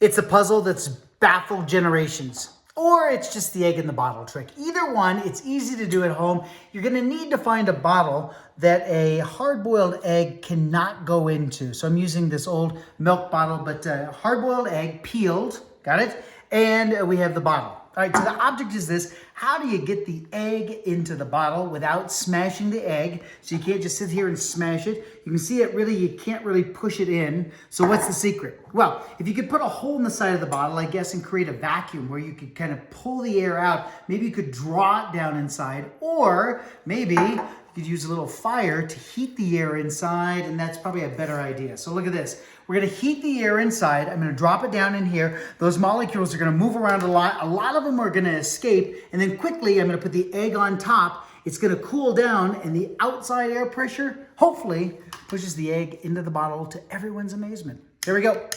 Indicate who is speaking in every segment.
Speaker 1: It's a puzzle that's baffled generations. Or it's just the egg in the bottle trick. Either one, it's easy to do at home. You're going to need to find a bottle that a hard-boiled egg cannot go into. So I'm using this old milk bottle, but hard-boiled egg, peeled, got it? And we have the bottle. All right, so the object is this. How do you get the egg into the bottle without smashing the egg? So you can't just sit here and smash it. You can see it really, you can't really push it in. So what's the secret? Well, if you could put a hole in the side of the bottle, I guess, and create a vacuum where you could kind of pull the air out. Maybe you could draw it down inside, or maybe you could use a little fire to heat the air inside, and that's probably a better idea. So look at this. We're going to heat the air inside. I'm going to drop it down in here. Those molecules are going to move around a lot. A lot of them are going to escape. And then quickly, I'm going to put the egg on top. It's going to cool down, and the outside air pressure, hopefully, pushes the egg into the bottle to everyone's amazement. There we go.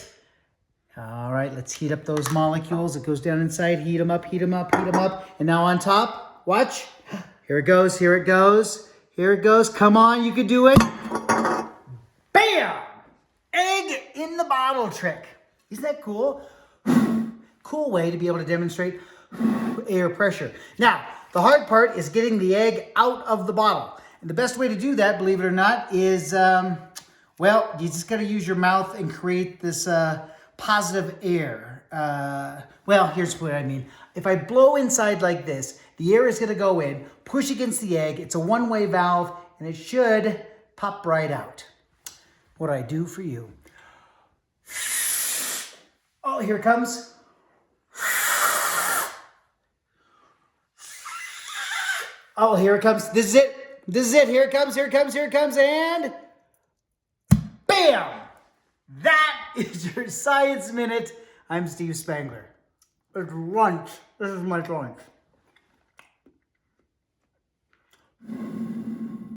Speaker 1: All right, let's heat up those molecules. It goes down inside. Heat them up, heat them up, heat them up. And now on top, watch. Here it goes, here it goes. Here it goes. Come on, you can do it. Bam! Egg in the bottle trick. Isn't that cool? Cool way to be able to demonstrate air pressure. Now, the hard part is getting the egg out of the bottle. And the best way to do that, believe it or not, is, well, you just got to use your mouth and create this positive air. Well, here's what I mean. If I blow inside like this, the air is going to go in, push against the egg. It's a one-way valve, and it should pop right out. What I do for you. Oh, here it comes. Oh, here it comes. This is it. This is it. Here it comes, here it comes, here it comes, and bam! That is your Science Minute. I'm Steve Spangler. It's lunch. This is my lunch.